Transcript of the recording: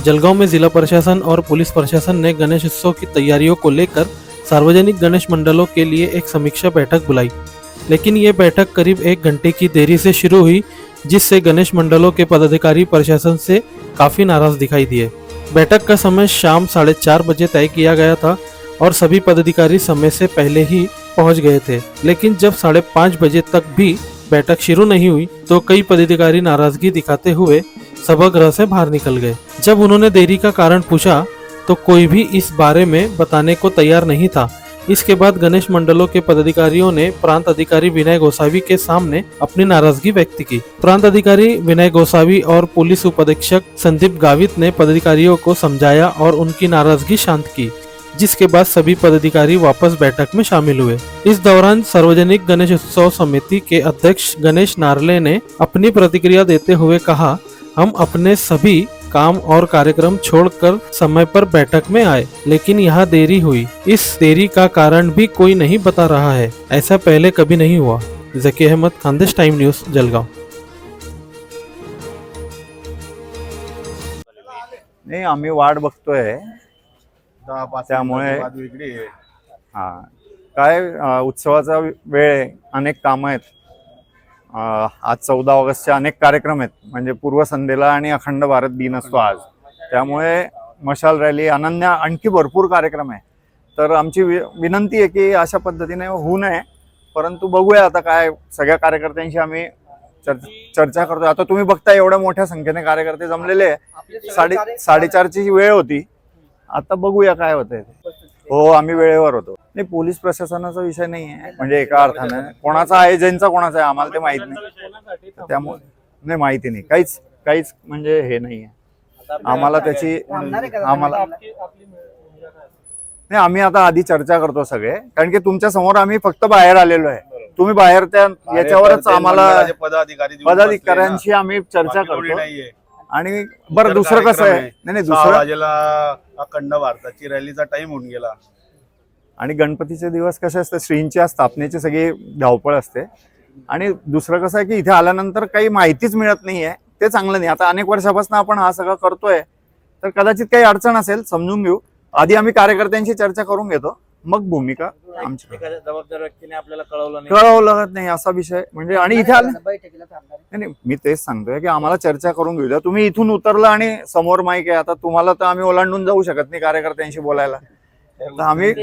जलगांव में जिला प्रशासन और पुलिस प्रशासन ने गणेश उत्सव की तैयारियों को लेकर सार्वजनिक गणेश मंडलों के लिए एक समीक्षा बैठक बुलाई, लेकिन ये बैठक करीब 1 घंटे की देरी से शुरू हुई, जिससे गणेश मंडलों के पदाधिकारी प्रशासन से काफी नाराज दिखाई दिए। बैठक का समय शाम 4:30 बजे तय किया गया था और सभी पदाधिकारी समय से पहले ही पहुंच गए थे, लेकिन जब 5:30 बजे तक भी बैठक शुरू नहीं हुई तो कई पदाधिकारी नाराजगी दिखाते हुए सभागृह से बाहर निकल गए। जब उन्होंने देरी का कारण पूछा तो कोई भी इस बारे में बताने को तैयार नहीं था। इसके बाद गणेश मंडलों के पदाधिकारियों ने प्रांत अधिकारी विनय गोसावी के सामने अपनी नाराजगी व्यक्त की। प्रांत अधिकारी विनय गोसावी और पुलिस उपाधीक्षक संदीप गावित ने पदाधिकारियों को समझाया और उनकी नाराजगी शांत की, जिसके बाद सभी पदाधिकारी वापस बैठक में शामिल हुए। इस दौरान सार्वजनिक गणेश उत्सव समिति के अध्यक्ष गणेश नारले ने अपनी प्रतिक्रिया देते हुए कहा, हम अपने सभी काम और कार्यक्रम छोड़कर समय पर बैठक में आए, लेकिन यहाँ देरी हुई। इस देरी का कारण भी कोई नहीं बता रहा है। ऐसा पहले कभी नहीं हुआ। Zaki Ahmad, Khandesh Time News, Jalgaon. नाही, आम्ही वाट बघतोय त्यामुळे हा काय उत्सवाचा वेळ आहे, अनेक कामं आहेत। आज 14 ऑगस्टचे अनेक कार्यक्रम आहेत, म्हणजे पूर्वसंध्येला आणि अखंड भारत दिन असतो आज, त्यामुळे मशाल रॅली, अनन्या, आणखी भरपूर कार्यक्रम आहे। तर आमची विनंती आहे की अशा पद्धतीने होऊ नये, परंतु बघूया आता काय, सगळ्या कार्यकर्त्यांशी आम्ही चर्चा करतोय। आता तुम्ही बघता एवढ्या मोठ्या संख्येने कार्यकर्ते जमलेले, 4:30ची वेळ होती, आता बघूया काय होतंय। हो, आम्ही वेळेवर होतो। नाही, पोलीस प्रशासनाचा विषय नाही आहे, म्हणजे एका अर्थाने कोणाचा आहे, एजंटचा कोणाचा आहे आम्हाला ते माहित नाही, त्यामुळे नाही माहिती नाही, काहीच म्हणजे हे नाही आहे आम्हाला त्याची। आम्हाला नाही, आम्ही आता आधी चर्चा करतो सगळे, कारण की तुमच्या समोर आम्ही फक्त बाहेर आलेलो आहे, तुम्ही बाहेर त्या याच्यावरच आम्हाला पदाधिकाऱ्यांशी आम्ही चर्चा करतो। आणि बरं, दुसरं कसं आहे, नाही दुसरं वाजेला अखंड भारताची रॅलीचा टाइम होऊन गेला, आणि गणपतीचे दिवस कसे असते, श्रींच्या स्थापनेची सगळी धावपळ असते, आणि दुसरं कसं आहे की इथे आल्यानंतर काही माहितीच मिळत नाहीये, ते चांगलं नाही। आता अनेक वर्षापासून आपण हा सगळं करतोय, तर कदाचित काही अडचण असेल, समजून घेऊ। आधी आम्ही कार्यकर्त्यांशी चर्चा करून घेतो, मग भूमिका आमची। जबाबदार व्यक्तीने आपल्याला कळवलं नाही असा विषय, म्हणजे आणि इथे आलं नाही, मी तेच सांगतोय की आम्हाला चर्चा करून घेऊ द्या। तुम्ही इथून उतरला आणि समोर माईक आहे, आता तुम्हाला तर आम्ही ओलांडून जाऊ शकत नाही कार्यकर्त्यांशी बोलायला, तर आम्ही